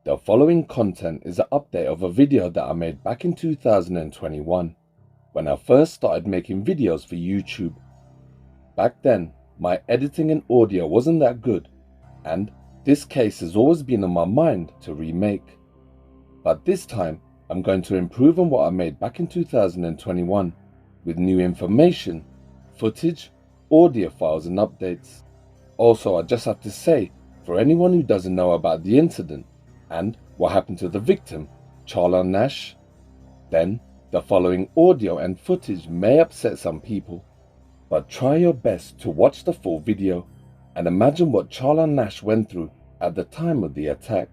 The following content is an update of a video that I made back in 2021 when I first started making videos for YouTube. Back then, my editing and audio wasn't that good, and this case has always been on my mind to remake. But this time, I'm going to improve on what I made back in 2021 with new information, footage, audio files and updates. Also, I just have to say, for anyone who doesn't know about the incident and what happened to the victim, Charla Nash, then the following audio and footage may upset some people. But try your best to watch the full video and imagine what Charla Nash went through at the time of the attack,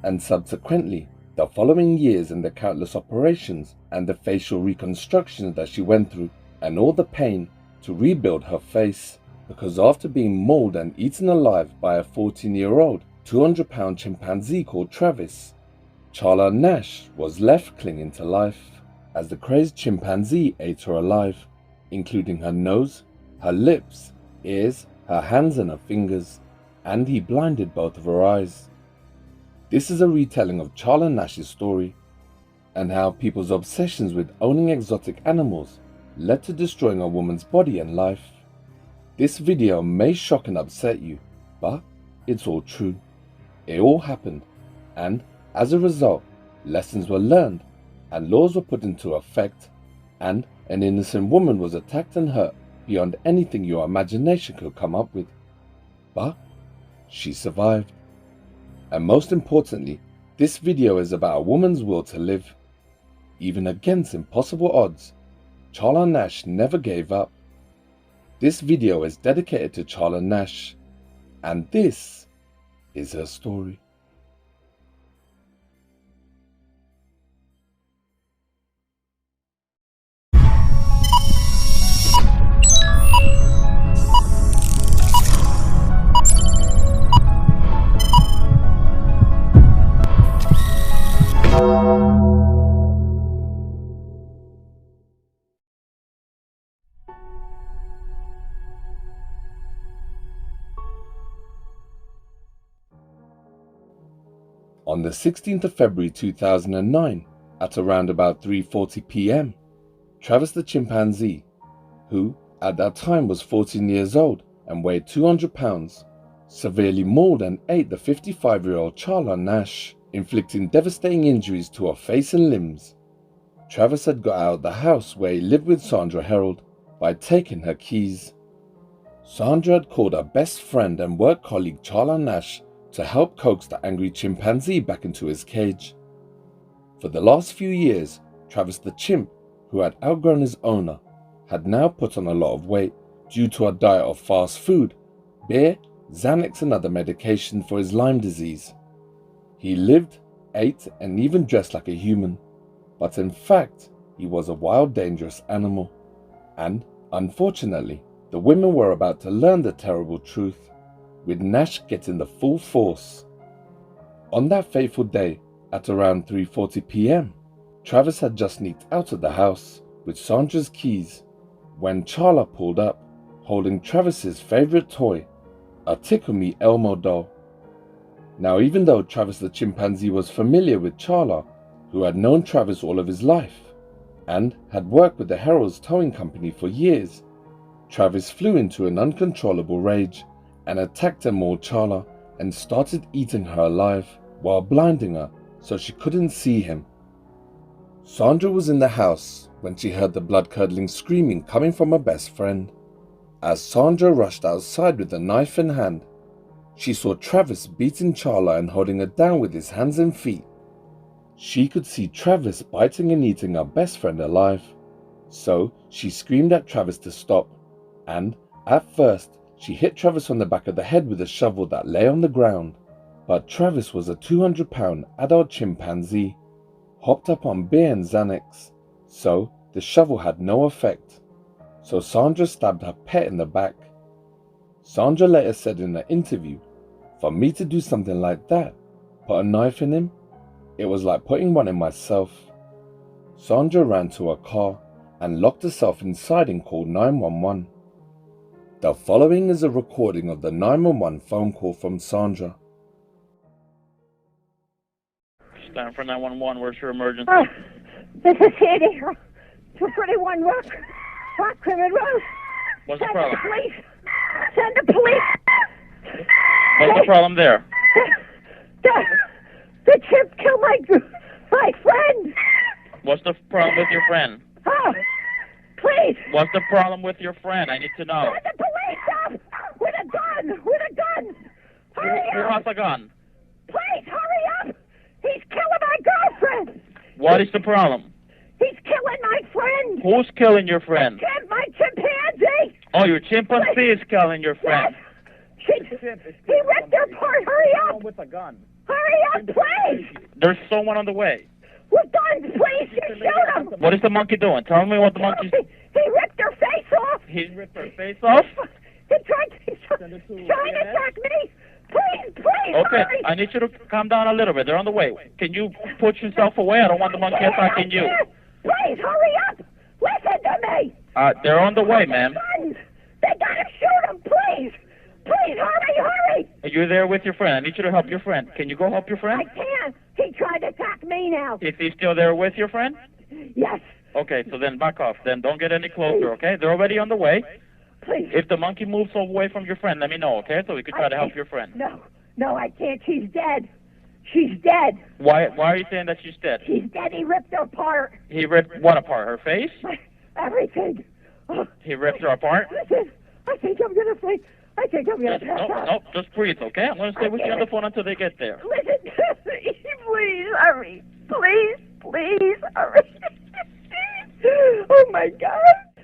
and subsequently the following years and the countless operations and the facial reconstructions that she went through, and all the pain to rebuild her face, because after being mauled and eaten alive by a 14-year-old 200-pound chimpanzee called Travis, Charla Nash was left clinging to life as the crazed chimpanzee ate her alive, including her nose, her lips, ears, her hands and her fingers, and he blinded both of her eyes. This is a retelling of Charla Nash's story and how people's obsessions with owning exotic animals led to destroying a woman's body and life. This video may shock and upset you, but it's all true. It all happened, and as a result, lessons were learned and laws were put into effect, and an innocent woman was attacked and hurt beyond anything your imagination could come up with. But she survived. And most importantly, this video is about a woman's will to live. Even against impossible odds, Charla Nash never gave up. This video is dedicated to Charla Nash, and this is her story. On the 16th of February 2009, at around about 3:40 p.m, Travis the chimpanzee, who at that time was 14 years old and weighed 200 pounds, severely mauled and ate the 55-year-old Charla Nash, inflicting devastating injuries to her face and limbs. Travis had got out of the house where he lived with Sandra Herold by taking her keys. Sandra had called her best friend and work colleague Charla Nash to help coax the angry chimpanzee back into his cage. For the last few years, Travis the chimp, who had outgrown his owner, had now put on a lot of weight due to a diet of fast food, beer, Xanax and other medication for his Lyme disease. He lived, ate and even dressed like a human, but in fact he was a wild, dangerous animal. And unfortunately, the women were about to learn the terrible truth, with Nash getting the full force. On that fateful day, at around 3:40 p.m, Travis had just sneaked out of the house with Sandra's keys when Charla pulled up, holding Travis's favorite toy, a Tickle Me Elmo doll. Now, even though Travis the chimpanzee was familiar with Charla, who had known Travis all of his life and had worked with the Herolds towing company for years, Travis flew into an uncontrollable rage and attacked and mauled Charla and started eating her alive while blinding her so she couldn't see him. Sandra was in the house when she heard the blood-curdling screaming coming from her best friend. As Sandra rushed outside with a knife in hand, she saw Travis beating Charla and holding her down with his hands and feet. She could see Travis biting and eating her best friend alive, so she screamed at Travis to stop, and at first she hit Travis on the back of the head with a shovel that lay on the ground. But Travis was a 200-pound adult chimpanzee, hopped up on beer and Xanax, so the shovel had no effect. So Sandra stabbed her pet in the back. Sandra later said in an interview, "For me to do something like that, put a knife in him, it was like putting one in myself." Sandra ran to her car and locked herself inside and called 911. The following is a recording of the 911 phone call from Sandra. stand for 911. Where's your emergency? Oh, this is Sandy. 241 Rock Crimin Road. What's the Send problem? the police. Send the police. What's the problem there? The chimp killed my friend. What's the problem with your friend? Oh, please. What's the problem with your friend? I need to know. Send the police up with a gun. With a gun. Hurry Who up. has a gun? Please hurry up. He's killing my girlfriend. What is the problem? He's killing my friend. Who's killing your friend? My chimpanzee. Oh, your chimpanzee is killing your friend. Yes. He ripped her apart. Hurry up. With a gun. Hurry up, please. There's someone on the way. With guns, please. You shoot him. What is the monkey doing? Tell me what the monkey's... He ripped her face off. He ripped her face off? He's trying to attack me. Please, Okay, hurry. I need you to calm down a little bit. They're on the way. Can you put yourself away? I don't want the monkey attacking you. Please, hurry up. Listen to me. They're on the way, ma'am. Guns. They gotta shoot him, please. Please, hurry. You're there with your friend. I need you to help your friend. Can you go help your friend? I can't. He tried to attack me now. Is he still there with your friend? Yes. Okay, so then back off. Then don't get any closer, okay? They're already on the way. Please. If the monkey moves away from your friend, let me know, okay? So we can try to help your friend. No, I can't. She's dead. She's dead. Why are you saying that she's dead? She's dead. He ripped her apart. He ripped what apart? Her face? Everything. Oh. He ripped her apart? Listen, I think I'm gonna faint. I think I'm gonna pass out. No, just breathe, okay? I'm gonna stay with you on the phone until they get there. Listen, please hurry. Please hurry. Oh my God!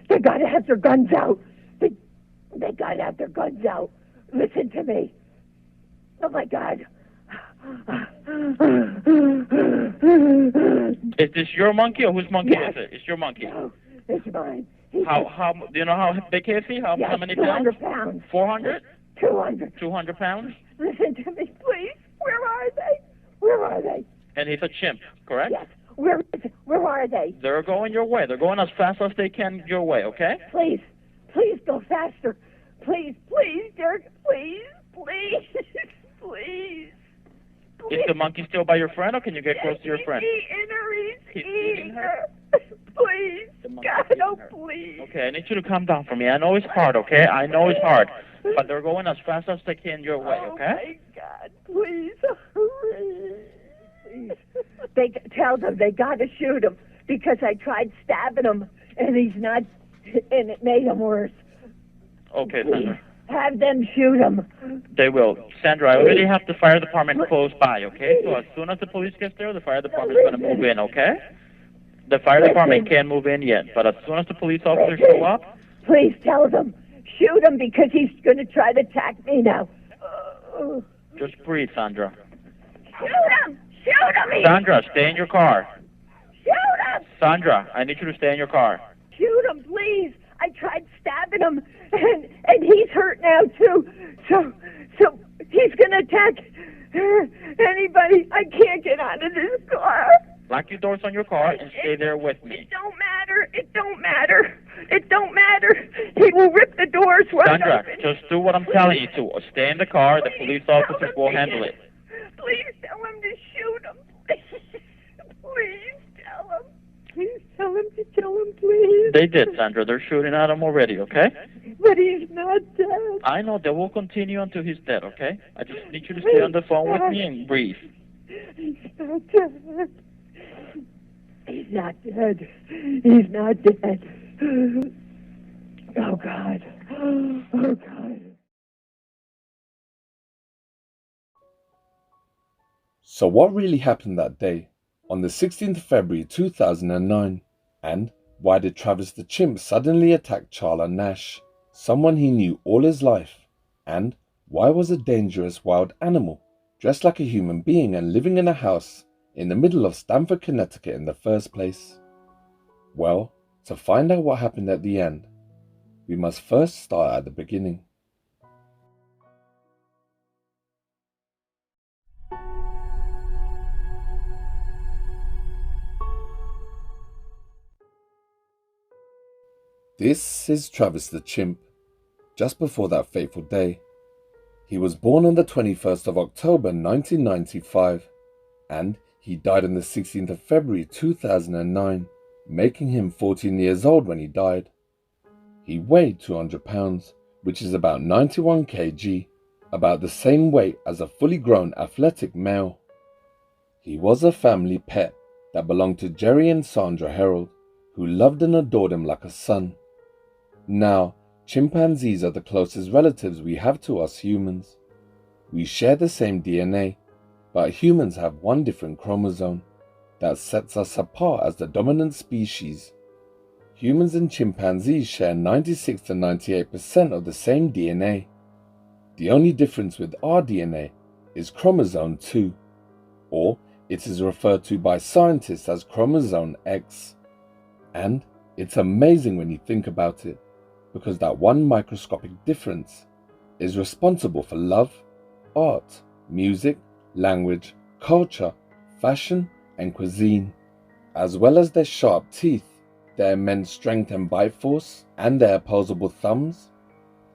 They gotta have their guns out. They gotta have their guns out. Listen to me. Oh my God. Is this your monkey or whose monkey Yes. is it? It's your monkey. No, it's mine. How do you know how big is he? How many pounds? 200 pounds. 400? 200. 200 pounds? Listen to me, please. Where are they? And he's a chimp, correct? Yes. Where are they? They're going your way. They're going as fast as they can your way, okay? Please go faster. Please, Dirk. Please. Is the monkey still by your friend, or can you get close to your friend? He's eating her. Please. God, oh, please. Okay, I need you to calm down for me. I know it's hard, okay? I know it's hard. But they're going as fast as they can your way, okay? Oh, my God. Please hurry. They tell them they got to shoot him because I tried stabbing him and he's not, and it made him worse. Okay, Sandra. Have them shoot him. They will. Sandra, I already have the fire department close by, okay? So as soon as the police gets there, the fire department's going to move in, okay? The fire department can't move in yet, but as soon as the police officers show up... Please tell them. Shoot him because he's going to try to attack me now. Just breathe, Sandra. Shoot him! Shoot him! Sandra, stay in your car. Shoot him! Sandra, I need you to stay in your car. Shoot him, please. I tried stabbing him, and he's hurt now too. So he's gonna attack anybody. I can't get out of this car. Lock your doors on your car and stay there with me. It don't matter. He will rip the doors wide Sandra, open. just do what I'm telling you to. Stay in the car. The police officers will handle it. Please tell him to shoot him. Please tell him. Please tell him to kill him, please. They did, Sandra. They're shooting at him already, okay? But he's not dead. I know. They will continue until he's dead, okay? I just need you to stay on the phone with me and breathe. He's not dead. He's not dead. He's not dead. Oh, God. Oh, God. So what really happened that day, on the 16th of February 2009? And why did Travis the chimp suddenly attack Charla Nash, someone he knew all his life? And why was a dangerous wild animal, dressed like a human being and living in a house in the middle of Stamford, Connecticut in the first place? Well, to find out what happened at the end, we must first start at the beginning. This is Travis the chimp, just before that fateful day. He was born on the 21st of October 1995, and He died on the 16th of February 2009, making him 14 years old when he died. He weighed 200 pounds, which is about 91 kg, about the same weight as a fully grown athletic male. He was a family pet that belonged to Jerry and Sandra Harold, who loved and adored him like a son. Now, chimpanzees are the closest relatives we have to us humans. We share the same DNA, but humans have one different chromosome that sets us apart as the dominant species. Humans and chimpanzees share 96 to 98% of the same DNA. The only difference with our DNA is chromosome 2, or it is referred to by scientists as chromosome X. And it's amazing when you think about it, because that one microscopic difference is responsible for love, art, music, language, culture, fashion, and cuisine, as well as their sharp teeth, their immense strength and bite force, and their opposable thumbs.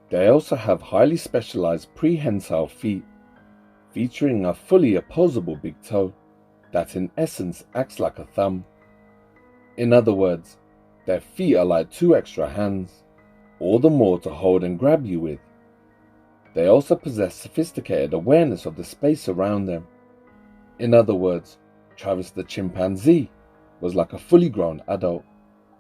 They also have highly specialized prehensile feet, featuring a fully opposable big toe that in essence acts like a thumb. In other words, their feet are like 2 extra hands, all the more to hold and grab you with. They also possess sophisticated awareness of the space around them. In other words, Travis the chimpanzee was like a fully grown adult,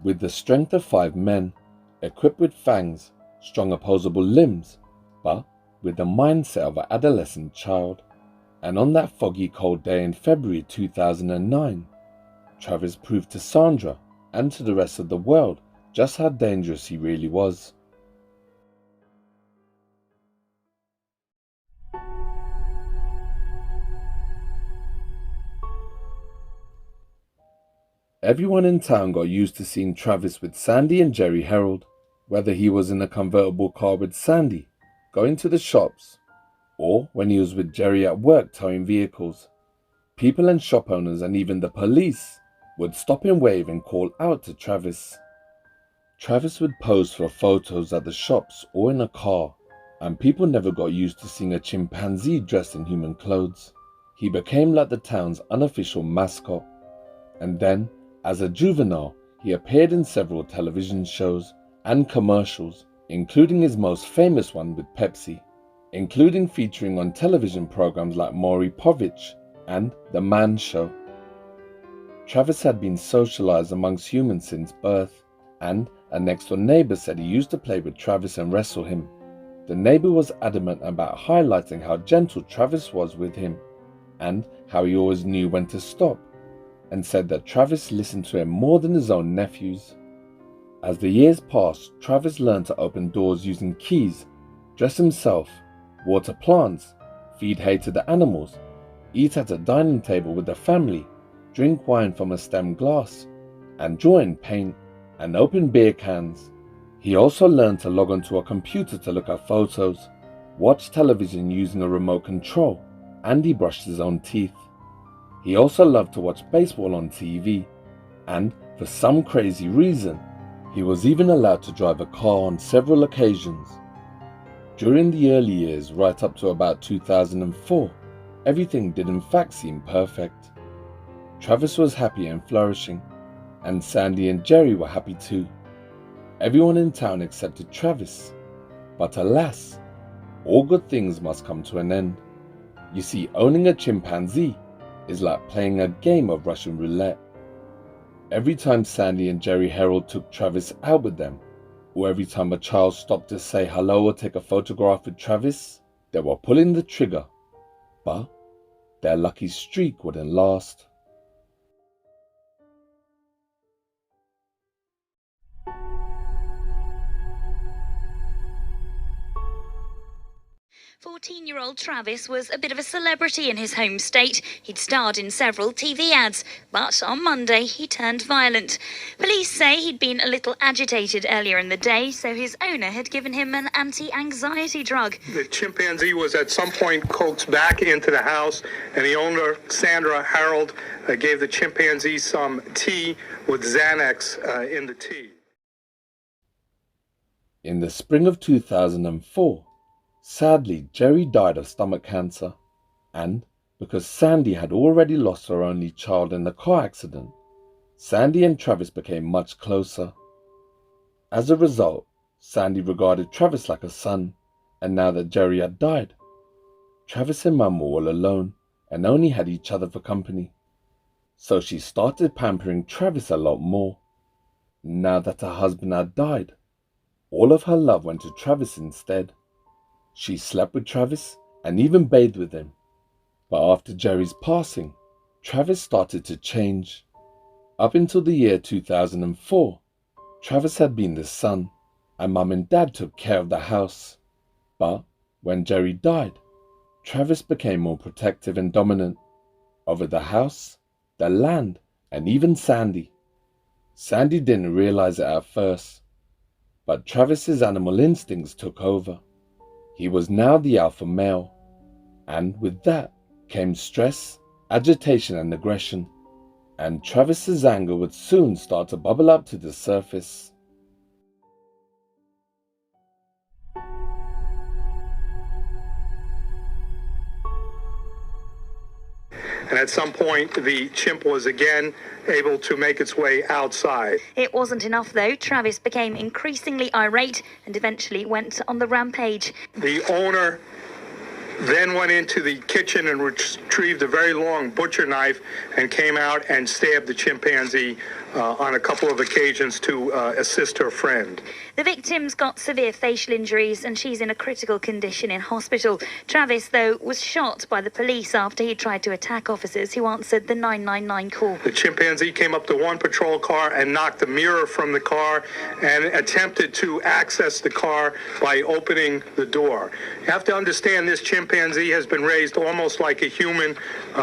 with the strength of 5 men, equipped with fangs, strong opposable limbs, but with the mindset of an adolescent child. And on that foggy cold day in February 2009, Travis proved to Sandra and to the rest of the world just how dangerous he really was. Everyone in town got used to seeing Travis with Sandy and Jerry Harold, whether he was in a convertible car with Sandy, going to the shops, or when he was with Jerry at work towing vehicles. People and shop owners and even the police would stop and wave and call out to Travis. Travis would pose for photos at the shops or in a car, and people never got used to seeing a chimpanzee dressed in human clothes. He became like the town's unofficial mascot. And then, as a juvenile, he appeared in several television shows and commercials, including his most famous one with Pepsi, including featuring on television programs like Maury Povich and The Man Show. Travis had been socialized amongst humans since birth, and a next-door neighbor said he used to play with Travis and wrestle him. The neighbor was adamant about highlighting how gentle Travis was with him, and how he always knew when to stop, and said that Travis listened to him more than his own nephews. As the years passed, Travis learned to open doors using keys, dress himself, water plants, feed hay to the animals, eat at a dining table with the family, drink wine from a stemmed glass, and draw in paint, and open beer cans. He also learned to log onto a computer to look at photos, watch television using a remote control, and he brushed his own teeth. He also loved to watch baseball on TV, and for some crazy reason, he was even allowed to drive a car on several occasions. During the early years, right up to about 2004, everything did in fact seem perfect. Travis was happy and flourishing, and Sandy and Jerry were happy too. Everyone in town accepted Travis, but alas, all good things must come to an end. You see, owning a chimpanzee is like playing a game of Russian roulette. Every time Sandy and Jerry Harold took Travis out with them, or every time a child stopped to say hello or take a photograph with Travis, they were pulling the trigger. But their lucky streak wouldn't last. "14-year-old Travis was a bit of a celebrity in his home state. He'd starred in several TV ads, but on Monday he turned violent. Police say he'd been a little agitated earlier in the day, so his owner had given him an anti-anxiety drug. The chimpanzee was at some point coaxed back into the house, and the owner, Sandra Harold, gave the chimpanzee some tea with Xanax in the tea. In the spring of 2004, sadly, Jerry died of stomach cancer, and because Sandy had already lost her only child in the car accident. Sandy and Travis became much closer. As a result, Sandy regarded Travis like a son, and now that Jerry had died, Travis and Mum were all alone and only had each other for company. So she started pampering Travis a lot more. Now that her husband had died, all of her love went to Travis instead. She slept with Travis and even bathed with him. But after Jerry's passing, Travis started to change. Up until the year 2004, Travis had been the son, and Mum and Dad took care of the house. But when Jerry died, Travis became more protective and dominant over the house, the land, and even Sandy. Sandy didn't realize it at first, but Travis's animal instincts took over. He was now the alpha male, and with that came stress, agitation, and aggression, and Travis's anger would soon start to bubble up to the surface. And at some point, the chimp was again able to make its way outside. It wasn't enough though. Travis became increasingly irate and eventually went on the rampage. The owner then went into the kitchen and retrieved a very long butcher knife and came out and stabbed the chimpanzee on a couple of occasions to assist her friend. The victim's got severe facial injuries and she's in a critical condition in hospital. Travis, though, was shot by the police after he tried to attack officers who answered the 999 call. The chimpanzee came up to one patrol car and knocked the mirror from the car and attempted to access the car by opening the door. You have to understand this chimpanzee has been raised almost like a human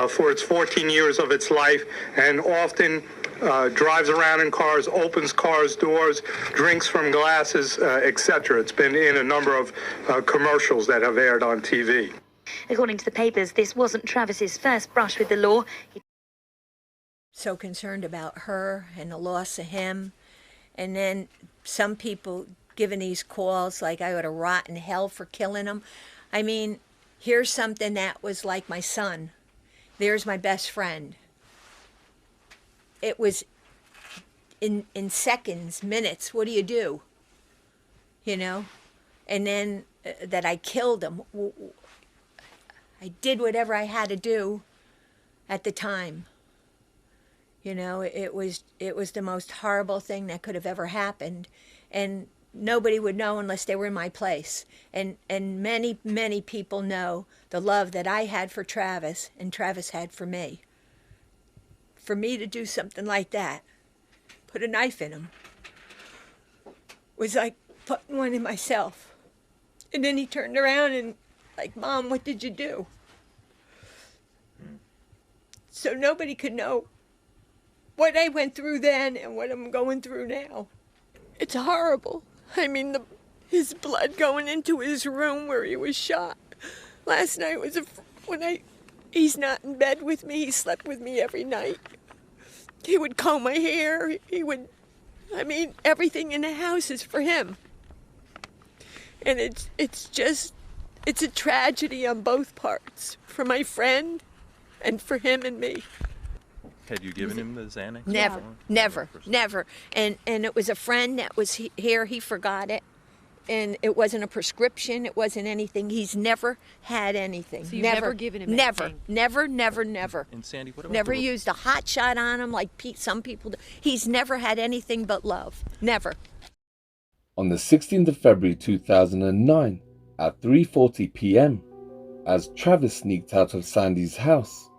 for its 14 years of its life, and often drives around in cars, opens cars' doors, drinks from glasses, etc. It's been in a number of commercials that have aired on TV. According to the papers, this wasn't Travis's first brush with the law. So concerned about her and the loss of him. And then some people giving these calls like I ought to rot in hell for killing him. I mean, here's something that was like my son. There's my best friend. It was in seconds, minutes. What do you do? You know? And then that I killed him. I did whatever I had to do at the time. You know, it was the most horrible thing that could have ever happened. And nobody would know unless they were in my place. And many, many people know the love that I had for Travis and Travis had for me. For me to do something like that, put a knife in him, was like putting one in myself. And then he turned around and like, Mom, what did you do? So nobody could know what I went through then and what I'm going through now. It's horrible. I mean, his blood going into his room where he was shot. Last night was he's not in bed with me. He slept with me every night. He would comb my hair. Everything in the house is for him. And it's a tragedy on both parts, for my friend and for him and me. Had you given him the Xanax? Never. And it was a friend that was here. He forgot it. And it wasn't a prescription. It wasn't anything. He's never had anything. So you've never given him anything? Never. And Sandy, what about never used a hot shot on him like some people do. He's never had anything but love. Never. On the 16th of February 2009, at 3:40 p.m., as Travis sneaked out of Sandy's house,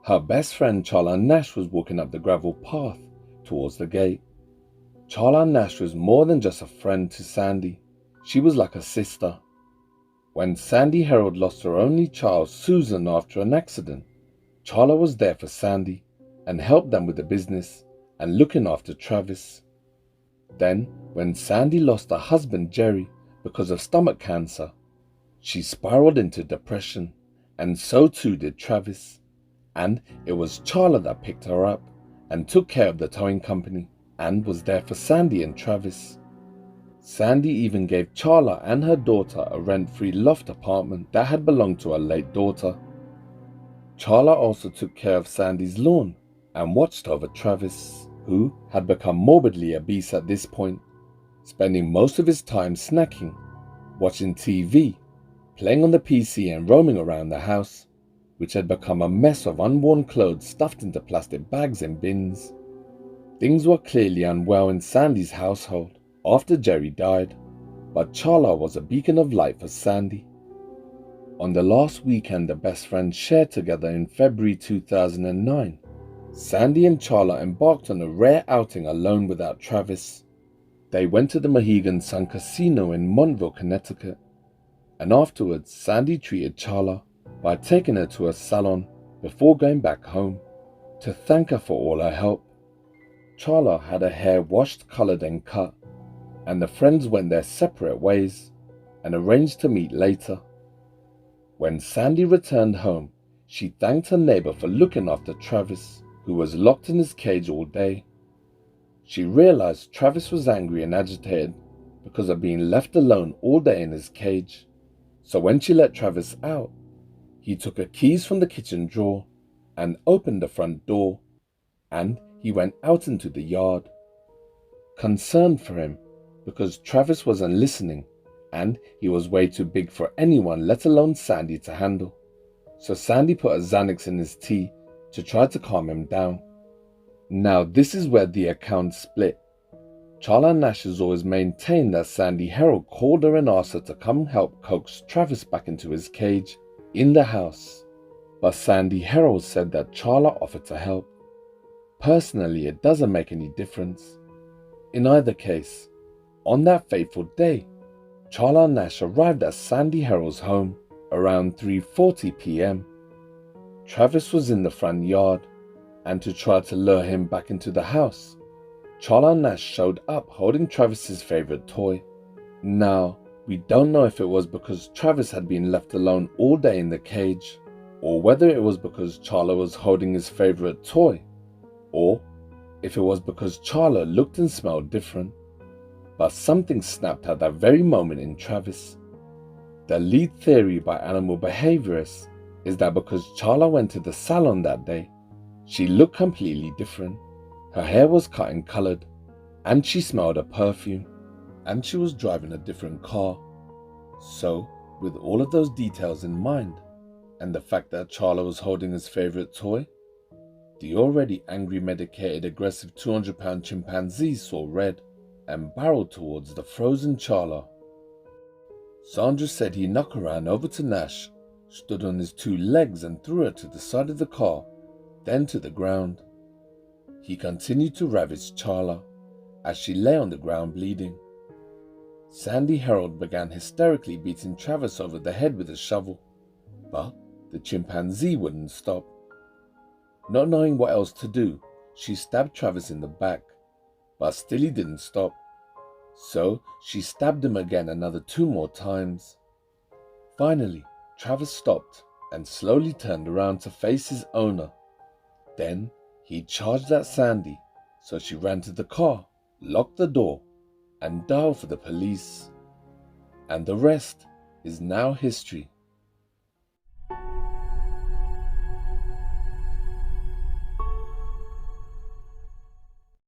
her best friend Charla Nash was walking up the gravel path towards the gate. Charla Nash was more than just a friend to Sandy. She was like a sister. When Sandy Harold lost her only child, Susan, after an accident, Charla was there for Sandy and helped them with the business and looking after Travis. Then, when Sandy lost her husband, Jerry, because of stomach cancer, she spiraled into depression, and so too did Travis. And it was Charla that picked her up and took care of the towing company and was there for Sandy and Travis. Sandy even gave Charla and her daughter a rent-free loft apartment that had belonged to her late daughter. Charla also took care of Sandy's lawn and watched over Travis, who had become morbidly obese at this point, spending most of his time snacking, watching TV, playing on the PC and roaming around the house, which had become a mess of unworn clothes stuffed into plastic bags and bins. Things were clearly unwell in Sandy's household after Jerry died, but Charla was a beacon of light for Sandy. On the last weekend the best friends shared together in February 2009, Sandy and Charla embarked on a rare outing alone without Travis. They went to the Mohegan Sun Casino in Montville, Connecticut, and afterwards Sandy treated Charla by taking her to a salon before going back home to thank her for all her help. Charla had her hair washed, colored and cut, and the friends went their separate ways and arranged to meet later. When Sandy returned home, she thanked her neighbor for looking after Travis, who was locked in his cage all day. She realized Travis was angry and agitated because of being left alone all day in his cage. So when she let Travis out, he took her keys from the kitchen drawer and opened the front door, and he went out into the yard. Concerned for him because Travis wasn't listening and he was way too big for anyone, let alone Sandy, to handle. So Sandy put a Xanax in his tea to try to calm him down. Now this is where the accounts split. Charla Nash has always maintained that Sandy Harold called her and asked her to come help coax Travis back into his cage in the house. But Sandy Harold said that Charla offered to help. Personally, it doesn't make any difference. In either case, on that fateful day, Charla Nash arrived at Sandy Harold's home around 3:40 p.m. Travis was in the front yard, and to try to lure him back into the house, Charla Nash showed up holding Travis's favorite toy. Now, we don't know if it was because Travis had been left alone all day in the cage, or whether it was because Charla was holding his favorite toy, or if it was because Charla looked and smelled different. But something snapped at that very moment in Travis. The lead theory by animal behaviorists is that because Charla went to the salon that day, she looked completely different. Her hair was cut and colored, and she smelled a perfume, and she was driving a different car. So, with all of those details in mind, and the fact that Charla was holding his favorite toy, the already angry, medicated, aggressive 200-pound chimpanzee saw red and barreled towards the frozen Charla. Sandra said he knocked around over to Nash, stood on his two legs and threw her to the side of the car, then to the ground. He continued to ravage Charla as she lay on the ground bleeding. Sandy Harold began hysterically beating Travis over the head with a shovel, but the chimpanzee wouldn't stop. Not knowing what else to do, she stabbed Travis in the back, but still he didn't stop. So she stabbed him again another 2 more times. Finally, Travis stopped and slowly turned around to face his owner. Then he charged at Sandy, so she ran to the car, locked the door, and dialed for the police. And the rest is now history.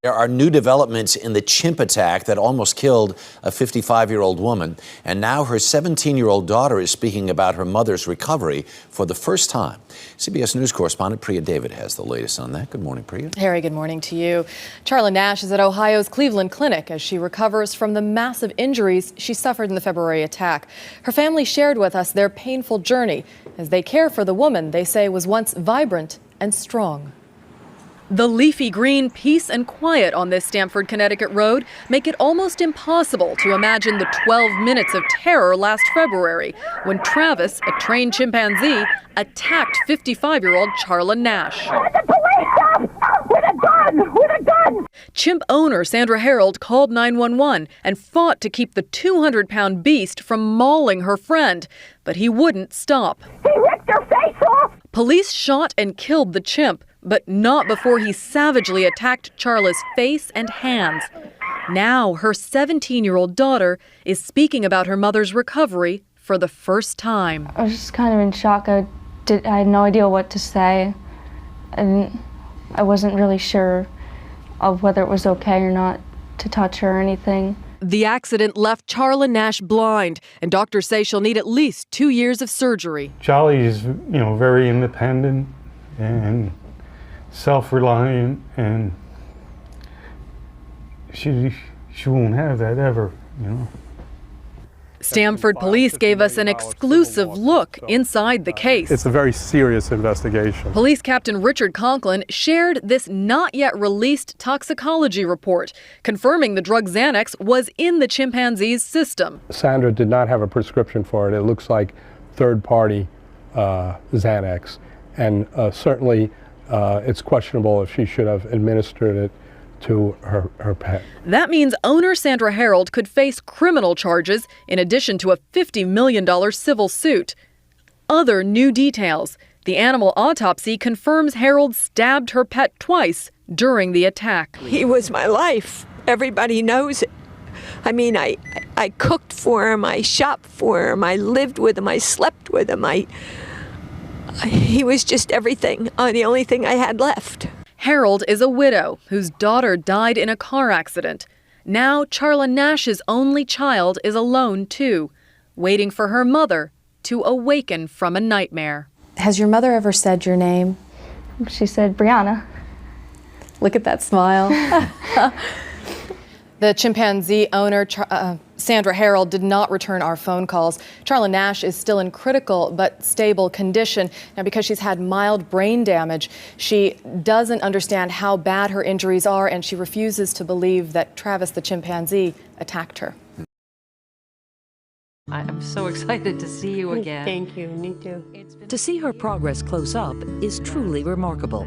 There are new developments in the chimp attack that almost killed a 55-year-old woman, and now her 17-year-old daughter is speaking about her mother's recovery for the first time. CBS News correspondent Priya David has the latest on that. Good morning, Priya. Harry, good morning to you. Charla Nash is at Ohio's Cleveland Clinic as she recovers from the massive injuries she suffered in the February attack. Her family shared with us their painful journey as they care for the woman they say was once vibrant and strong. The leafy green peace and quiet on this Stamford, Connecticut road make it almost impossible to imagine the 12 minutes of terror last February when Travis, a trained chimpanzee, attacked 55-year-old Charla Nash. With a gun! Chimp owner Sandra Harold called 911 and fought to keep the 200-pound beast from mauling her friend, but he wouldn't stop. He ripped her face off! Police shot and killed the chimp, but not before he savagely attacked Charla's face and hands. Now her 17-year-old daughter is speaking about her mother's recovery for the first time. I was just kind of in shock. I I had no idea what to say, and I wasn't really sure of whether it was okay or not to touch her or anything. The accident left Charla Nash blind, and doctors say she'll need at least 2 years of surgery. Charlie's, very independent and self-reliant, and she won't have that ever, Stamford police gave us an exclusive look inside the case. It's a very serious investigation. Police Captain Richard Conklin shared this not yet released toxicology report, confirming the drug Xanax was in the chimpanzee's system. Sandra did not have a prescription for it. It looks like third-party Xanax, and certainly it's questionable if she should have administered it to her pet. That means owner Sandra Harold could face criminal charges in addition to a $50 million civil suit. Other new details. The animal autopsy confirms Harold stabbed her pet twice during the attack. He was my life. Everybody knows it. I mean, I cooked for him, I shopped for him, I lived with him, I slept with him. He was just everything, the only thing I had left. Harold is a widow whose daughter died in a car accident. Now Charla Nash's only child is alone too, waiting for her mother to awaken from a nightmare. Has your mother ever said your name? She said, Brianna. Look at that smile. The chimpanzee owner, Sandra Harold, did not return our phone calls. Charla Nash is still in critical but stable condition. Now, because she's had mild brain damage, she doesn't understand how bad her injuries are, and she refuses to believe that Travis the chimpanzee attacked her. I'm so excited to see you again. Thank you, me too. To see her progress close up is truly remarkable.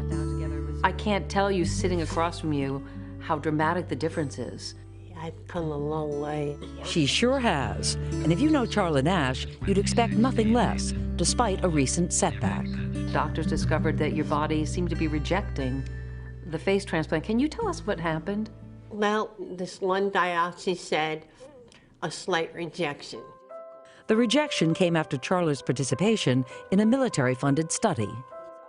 I can't tell you, sitting across from you, how dramatic the difference is. I've come a long way. She sure has. And if you know Charla Nash, you'd expect nothing less, despite a recent setback. Doctors discovered that your body seemed to be rejecting the face transplant. Can you tell us what happened? Well, this one biopsy said a slight rejection. The rejection came after Charla's participation in a military-funded study.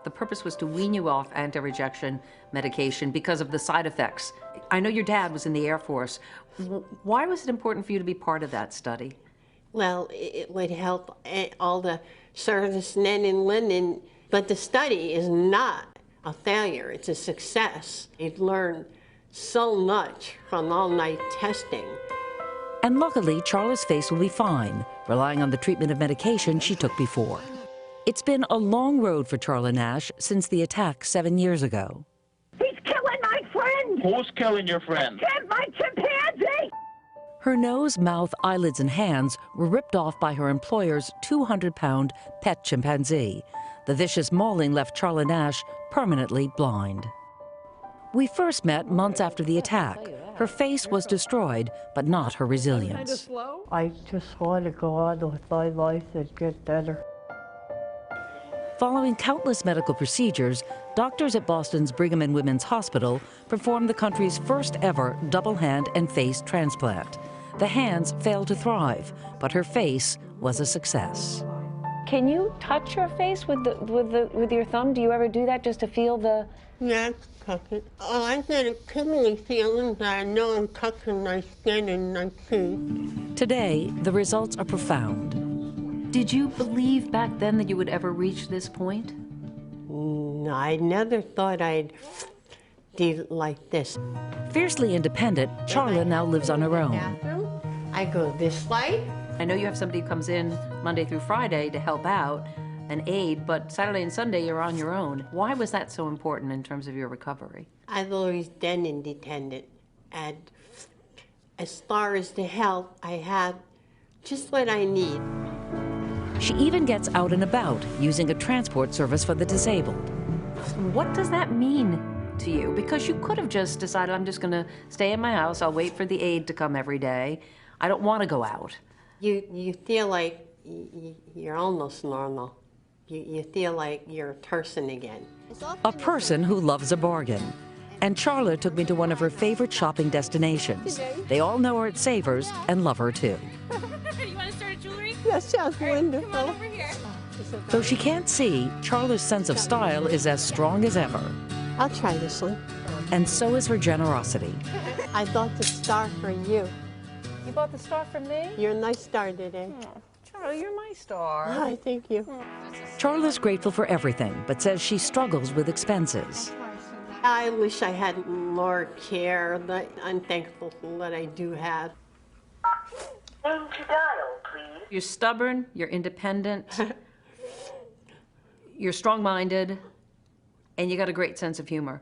The purpose was to wean you off anti-rejection medication because of the side effects. I know your dad was in the Air Force. Why was it important for you to be part of that study? Well, it would help all the servicemen and women, but the study is not a failure, it's a success. You've learned so much from all-night testing. And luckily, Charla's face will be fine, relying on the treatment of medication she took before. It's been a long road for Charla Nash since the attack 7 years ago. He's killing my friend! Who's killing your friend? My chimpanzee! Her nose, mouth, eyelids, and hands were ripped off by her employer's 200-pound pet chimpanzee. The vicious mauling left Charla Nash permanently blind. We first met months after the attack. Her face was destroyed, but not her resilience. I just want to go on with my life and get better. Following countless medical procedures, doctors at Boston's Brigham and Women's Hospital performed the country's first ever double hand and face transplant. The hands failed to thrive, but her face was a success. Can you touch your face with your thumb? Do you ever do that just to feel the... Yeah, touch it. Oh, I get a tingling feeling that I know I'm touching my skin and my teeth. Today, the results are profound. Did you believe back then that you would ever reach this point? No, I never thought I'd be like this. Fiercely independent, Charla now lives on her own. I go this way. I know you have somebody who comes in Monday through Friday to help out and aid, but Saturday and Sunday you're on your own. Why was that so important in terms of your recovery? I've always been independent, and as far as the help, I have just what I need. She even gets out and about, using a transport service for the disabled. What does that mean to you? Because you could have just decided, I'm just going to stay in my house, I'll wait for the aid to come every day. I don't want to go out. You feel like you're almost normal. You feel like you're a person again. A person who loves a bargain. And Charla took me to one of her favorite shopping destinations. They all know her at Savers and love her too. You want to start a jewelry? That sounds wonderful. Come on over here. Though she can't see, Charla's sense of style is as strong as ever. I'll try this one. And so is her generosity. I bought the star for you. You bought the star from me? You're a nice star today. Oh, Charlie, you're my star. Hi, thank you. Charla's grateful for everything, but says she struggles with expenses. I wish I had more care, but I'm thankful that I do have. Name to dial, please. You're stubborn, you're independent, you're strong-minded, and you got a great sense of humor.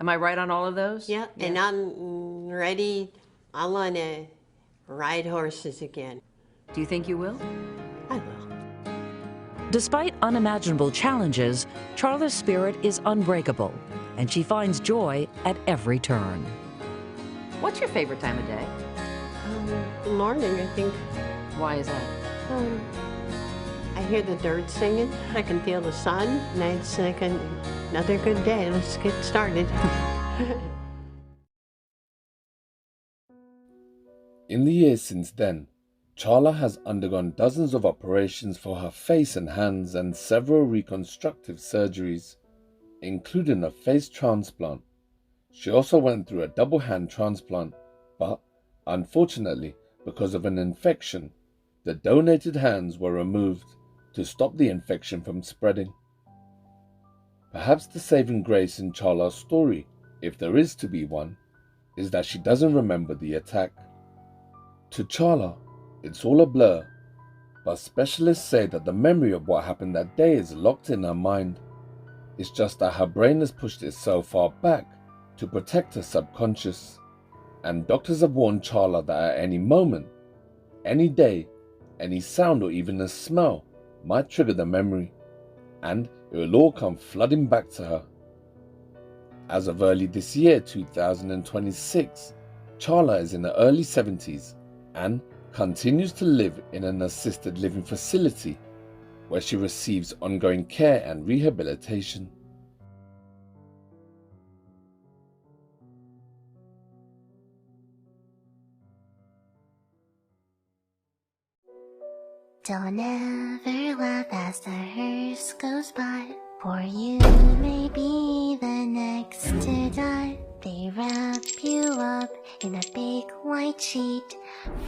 Am I right on all of those? Yeah, and I'm ready. I want to ride horses again. Do you think you will? I will. Despite unimaginable challenges, Charla's spirit is unbreakable, and she finds joy at every turn. What's your favorite time of day? The morning, I think. Why is that? I hear the birds singing. I can feel the sun, and it's like another good day. Let's get started. In the years since then, Charla has undergone dozens of operations for her face and hands and several reconstructive surgeries, including a face transplant. She also went through a double hand transplant, but unfortunately, because of an infection, the donated hands were removed to stop the infection from spreading. Perhaps the saving grace in Charla's story, if there is to be one, is that she doesn't remember the attack. To Charla, it's all a blur, but specialists say that the memory of what happened that day is locked in her mind. It's just that her brain has pushed it so far back to protect her subconscious. And doctors have warned Charla that at any moment, any day, any sound or even a smell might trigger the memory, and it will all come flooding back to her. As of early this year, 2026, Charla is in her early 70s and continues to live in an assisted living facility where she receives ongoing care and rehabilitation. Don't ever laugh as the hearse goes by, for you may be the next to die. They wrap you up in a big white sheet,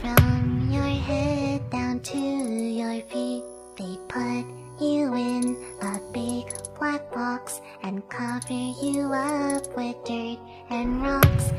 from your head down to your feet. They put you in a big black box and cover you up with dirt and rocks.